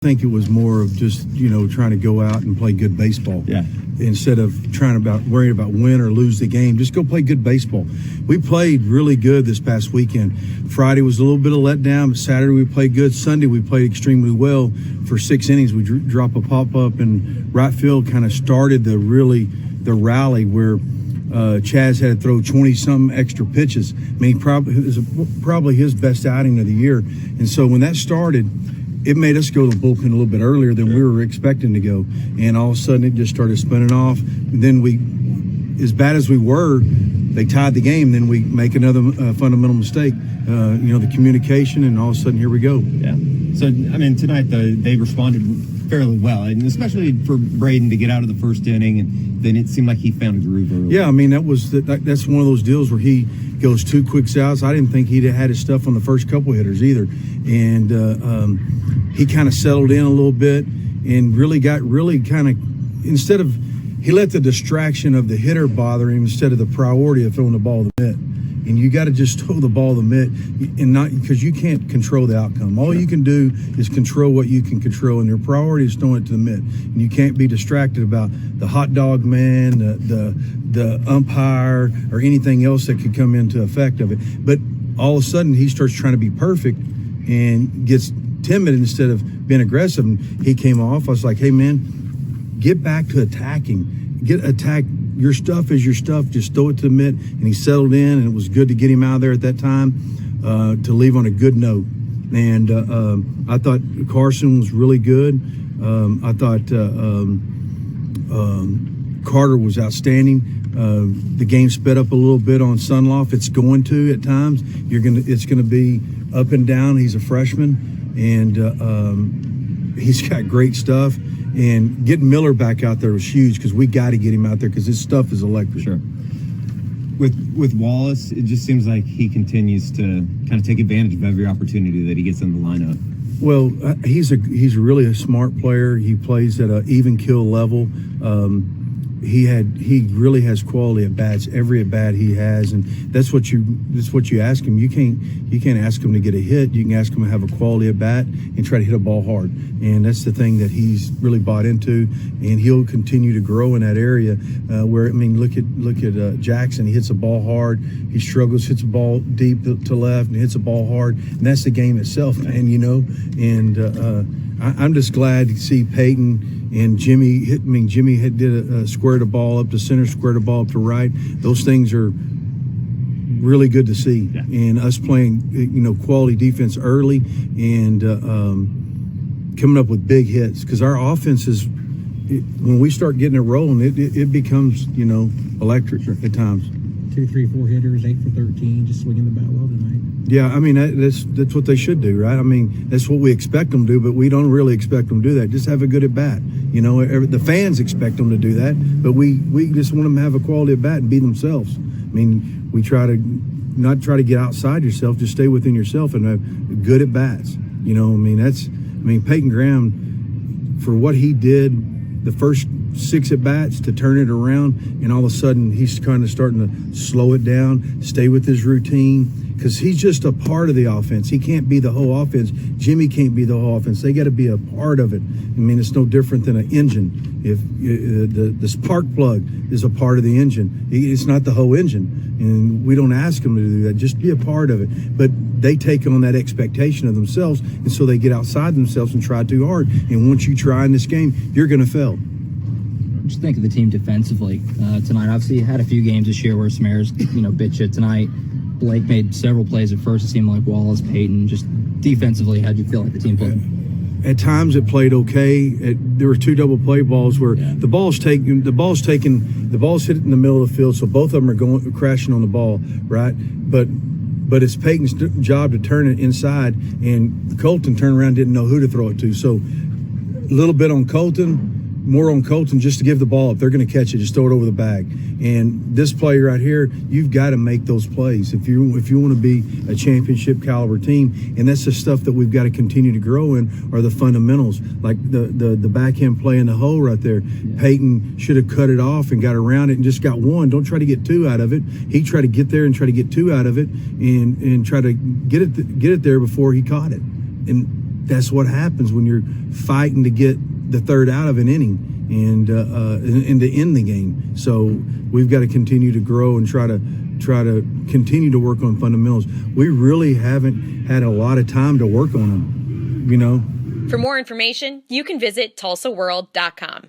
I think it was more of just, trying to go out and play good baseball. Yeah. Instead of worrying about win or lose the game, just go play good baseball. We played really good this past weekend. Friday was a little bit of letdown, but Saturday we played good. Sunday we played extremely well for 6 innings. We drop a pop-up, and right field kind of started the rally where Chaz had to throw 20-something extra pitches. I mean, it was probably his best outing of the year. And so when that started, it made us go to the bullpen a little bit earlier than we were expecting to go. And all of a sudden it just started spinning off. And then as bad as we were, they tied the game. Then we make another fundamental mistake, the communication, and all of a sudden here we go. Yeah. So, I mean, tonight they responded fairly well, and especially for Braden to get out of the first inning, and then it seemed like he found a groove early. Yeah, I mean, that's one of those deals where he goes 2 quick outs. I didn't think he'd had his stuff on the first couple hitters either. And he kind of settled in a little bit and he let the distraction of the hitter bother him instead of the priority of throwing the ball to the mitt. And you got to just throw the ball to the mitt, and not because you can't control the outcome. All you can do is control what you can control, and your priority is throwing it to the mitt. And you can't be distracted about the hot dog man, the umpire, or anything else that could come into effect of it. But all of a sudden, he starts trying to be perfect and gets timid instead of being aggressive. And he came off. I was like, hey, man, get back to attacking. Attack. Your stuff is your stuff. Just throw it to the mitt. And he settled in, and it was good to get him out of there at that time to leave on a good note. And I thought Carson was really good. I thought Carter was outstanding. The game sped up a little bit on Sunloff. It's going to at times. It's gonna be up and down. He's a freshman, and he's got great stuff. And getting Miller back out there was huge because we got to get him out there because his stuff is electric. Sure. With Wallace, it just seems like he continues to kind of take advantage of every opportunity that he gets in the lineup. Well, he's really a smart player. He plays at an even kill level. He really has quality at bats. Every at bat he has, and that's what you ask him. You can't ask him to get a hit. You can ask him to have a quality at bat and try to hit a ball hard. And that's the thing that he's really bought into, and he'll continue to grow in that area. Look at Jackson. He hits a ball hard. He struggles, hits a ball deep to left, and hits a ball hard. And that's the game itself, man. And I'm just glad to see Peyton and Jimmy hit. Jimmy did squared a ball up to center, squared a ball up to right. Those things are really good to see. Yeah. And us playing, quality defense early and coming up with big hits, because our offense is, when we start getting it rolling, it becomes, electric at times. 2, 3, 4 hitters, 8 for 13, just swinging the bat well tonight. Yeah, I mean, that's what they should do, right? I mean, that's what we expect them to do, but we don't really expect them to do that. Just have a good at bat. The fans expect them to do that, but we just want them to have a quality at bat and be themselves. I mean, we try to not try to get outside yourself, just stay within yourself and have good at bats. Peyton Graham, for what he did the first 6 at bats to turn it around, and all of a sudden he's kind of starting to slow it down, stay with his routine, because he's just a part of the offense. He can't be the whole offense. Jimmy can't be the whole offense. They got to be a part of it. It's no different than an engine. If the spark plug is a part of the engine, it's not the whole engine, and we don't ask them to do that. Just be a part of it. But they take on that expectation of themselves, and so they get outside themselves and try too hard. And once you try in this game, you're going to fail. Just think of the team defensively tonight. Obviously, you had a few games this year where some errors, bit shit tonight. Blake made several plays at first. It seemed like Wallace, Peyton. Just defensively, how do you feel like the team played? At times it played okay. There were 2 double play balls where the ball's hit it in the middle of the field, so both of them are crashing on the ball, right? But it's Peyton's job to turn it inside, and Colton turned around, didn't know who to throw it to. So a little bit on Colton. More on Colton just to give the ball up. They're going to catch it. Just throw it over the bag. And this play right here, you've got to make those plays if you want to be a championship caliber team. And that's the stuff that we've got to continue to grow in, are the fundamentals, like the backhand play in the hole right there. Yeah. Peyton should have cut it off and got around it and just got 1. Don't try to get 2 out of it. He tried to get there and try to get 2 out of it and try to get it there before he caught it. And that's what happens when you're fighting to get the third out of an inning and to end the game. So we've got to continue to grow and try to continue to work on fundamentals. We really haven't had a lot of time to work on them, you know. For more information, you can visit TulsaWorld.com.